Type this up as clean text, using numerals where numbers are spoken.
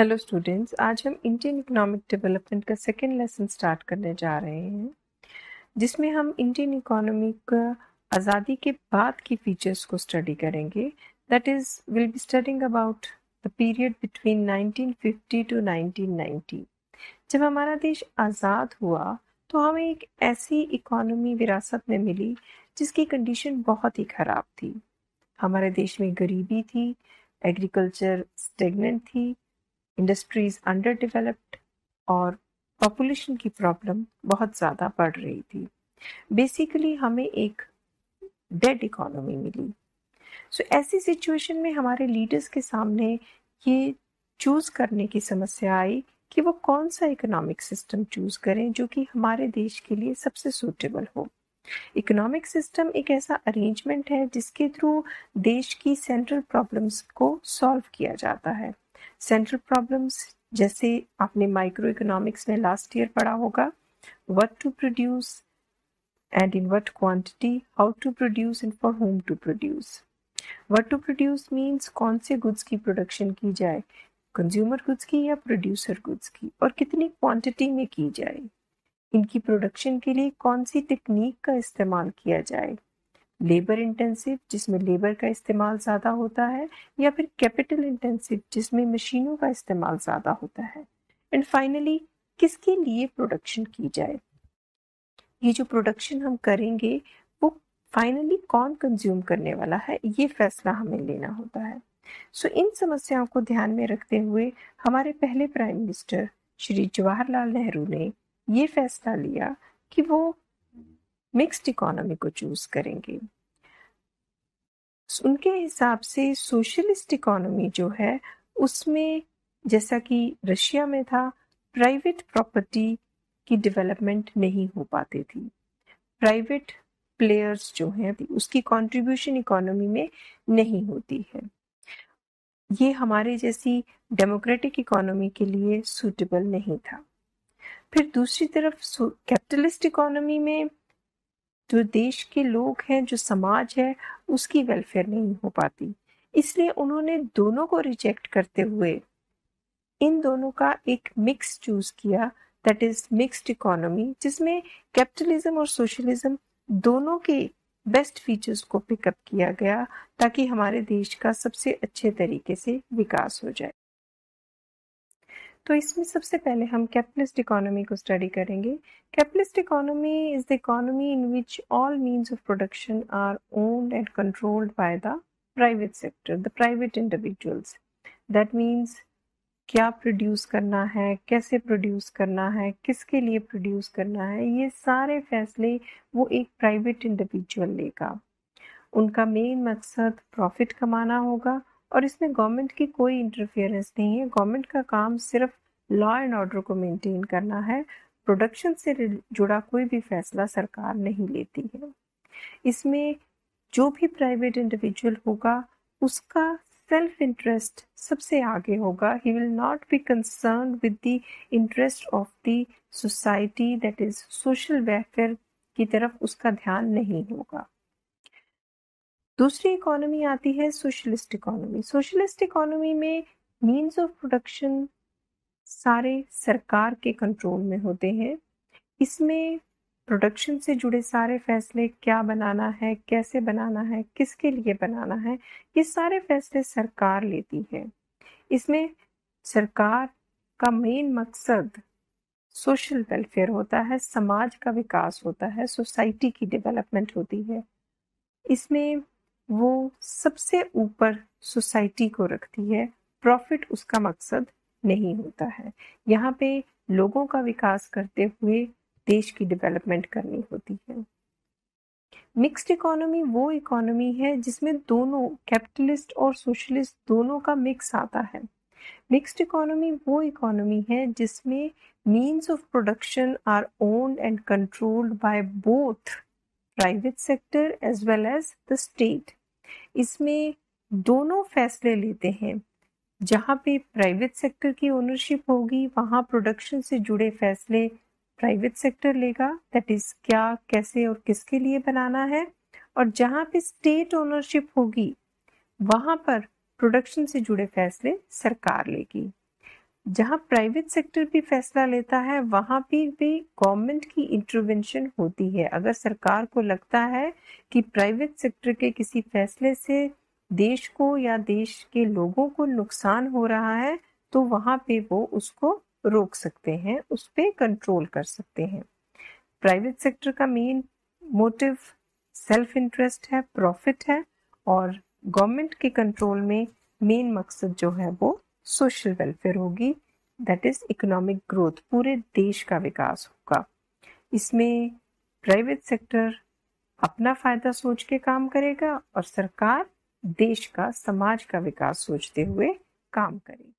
Hello students, आज हम Indian economic development का सेकेंड लेसन स्टार्ट करने जा रहे हैं, जिसमें हम इंडियन इकोनॉमी का आज़ादी के बाद की फीचर्स को स्टडी करेंगे। That is will be studying about the period between 1950 to 1990। जब हमारा देश आज़ाद हुआ तो हमें एक ऐसी इकोनॉमी विरासत में मिली जिसकी कंडीशन बहुत ही ख़राब थी। हमारे देश में गरीबी थी, एग्रीकल्चर स्टेगनेंट थी, इंडस्ट्रीज अंडर डेवलप्ड और पॉपुलेशन की प्रॉब्लम बहुत ज़्यादा बढ़ रही थी। बेसिकली हमें एक डेड इकोनॉमी मिली। सो ऐसी सिचुएशन में हमारे लीडर्स के सामने ये चूज करने की समस्या आई कि वो कौन सा इकोनॉमिक सिस्टम चूज करें जो कि हमारे देश के लिए सबसे सूटेबल हो। इकोनॉमिक सिस्टम एक ऐसा अरेंजमेंट है जिसके थ्रू देश की सेंट्रल प्रॉब्लम्स को सॉल्व किया जाता है। सेंट्रल प्रॉब्लम्स जैसे आपने माइक्रो इकोनॉमिक्स में लास्ट ईयर पढ़ा होगा, what to produce and in what quantity, how to produce and for whom to produce. What to produce means कौन से गुड्स की प्रोडक्शन की जाए, कंज्यूमर गुड्स की या प्रोड्यूसर गुड्स की, और कितनी क्वांटिटी में की जाए। इनकी प्रोडक्शन के लिए कौन सी टेक्निक का इस्तेमाल किया जाए, लेबर इंटेंसिव जिसमें लेबर का इस्तेमाल ज़्यादा होता है, या फिर कैपिटल इंटेंसिव जिसमें मशीनों का इस्तेमाल ज़्यादा होता है, एंड फाइनली किसके लिए प्रोडक्शन की जाए। ये जो प्रोडक्शन हम करेंगे वो फाइनली कौन कंज्यूम करने वाला है, ये फैसला हमें लेना होता है। सो इन समस्याओं को ध्यान में रखते हुए हमारे पहले प्राइम मिनिस्टर श्री जवाहरलाल नेहरू ने ये फैसला लिया कि वो मिक्स्ड इकोनॉमी को चूज करेंगे। उनके हिसाब से सोशलिस्ट इकोनॉमी जो है उसमें, जैसा कि रशिया में था, प्राइवेट प्रॉपर्टी की डेवलपमेंट नहीं हो पाती थी। प्राइवेट प्लेयर्स जो हैं उसकी कंट्रीब्यूशन इकोनॉमी में नहीं होती है। ये हमारे जैसी डेमोक्रेटिक इकोनॉमी के लिए सूटेबल नहीं था। फिर दूसरी तरफ कैपिटलिस्ट इकोनॉमी में जो देश के लोग हैं, जो समाज है, उसकी वेलफेयर नहीं हो पाती। इसलिए उन्होंने दोनों को रिजेक्ट करते हुए इन दोनों का एक मिक्स चूज किया, दैट इज मिक्स्ड इकोनॉमी, जिसमें कैपिटलिज्म और सोशलिज्म दोनों के बेस्ट फीचर्स को पिकअप किया गया ताकि हमारे देश का सबसे अच्छे तरीके से विकास हो जाए। तो इसमें सबसे पहले हम कैपिटलिस्ट इकोनॉमी को स्टडी करेंगे। Capitalist economy is the economy in which all means of production are owned and controlled by the private sector, the private individuals. That means क्या प्रोड्यूस करना है, कैसे प्रोड्यूस करना है, किसके लिए प्रोड्यूस करना है, ये सारे फैसले वो एक प्राइवेट इंडिविजुअल लेगा। उनका मेन मकसद प्रॉफिट कमाना होगा और इसमें गवर्नमेंट की कोई इंटरफेरेंस नहीं है। गवर्नमेंट का काम सिर्फ लॉ एंड ऑर्डर को मेंटेन करना है। प्रोडक्शन से जुड़ा कोई भी फैसला सरकार नहीं लेती है। इसमें जो भी प्राइवेट इंडिविजुअल होगा उसका सेल्फ इंटरेस्ट सबसे आगे होगा। He will not be concern with the interest of the society, that is social welfare की तरफ उसका ध्यान नहीं होगा। दूसरी इकोनॉमी आती है सोशलिस्ट इकोनॉमी। सोशलिस्ट इकोनॉमी में मीन्स ऑफ प्रोडक्शन सारे सरकार के कंट्रोल में होते हैं। इसमें प्रोडक्शन से जुड़े सारे फैसले, क्या बनाना है, कैसे बनाना है, किसके लिए बनाना है, ये सारे फैसले सरकार लेती है। इसमें सरकार का मेन मकसद सोशल वेलफेयर होता है, समाज का विकास होता है, सोसाइटी की डेवलपमेंट होती है। इसमें वो सबसे ऊपर सोसाइटी को रखती है, प्रॉफिट उसका मकसद नहीं होता है। यहाँ पे लोगों का विकास करते हुए देश की डेवलपमेंट करनी होती है। मिक्स्ड इकोनॉमी वो इकोनॉमी है जिसमें दोनों कैपिटलिस्ट और सोशलिस्ट दोनों का मिक्स आता है। मिक्स्ड इकोनॉमी वो इकोनॉमी है जिसमें means of production are owned and controlled by both private sector as well as the state. इसमें दोनों फैसले लेते हैं। जहाँ पे प्राइवेट सेक्टर की ओनरशिप होगी वहाँ प्रोडक्शन से जुड़े फैसले प्राइवेट सेक्टर लेगा, दैट इज क्या, कैसे और किसके लिए बनाना है। और जहाँ पे स्टेट ओनरशिप होगी वहाँ पर प्रोडक्शन से जुड़े फैसले सरकार लेगी। जहाँ प्राइवेट सेक्टर भी फैसला लेता है वहाँ भी गवर्नमेंट की इंटरवेंशन होती है। अगर सरकार को लगता है कि प्राइवेट सेक्टर के किसी फैसले से देश को या देश के लोगों को नुकसान हो रहा है तो वहाँ पे वो उसको रोक सकते हैं, उस पे कंट्रोल कर सकते हैं। प्राइवेट सेक्टर का मेन मोटिव सेल्फ इंटरेस्ट है, प्रॉफिट है, और गवर्नमेंट के कंट्रोल में मेन मकसद जो है वो सोशल वेलफेयर होगी, दैट इज इकोनॉमिक ग्रोथ, पूरे देश का विकास होगा। इसमें प्राइवेट सेक्टर अपना फायदा सोच के काम करेगा और सरकार देश का, समाज का विकास सोचते हुए काम करेगी।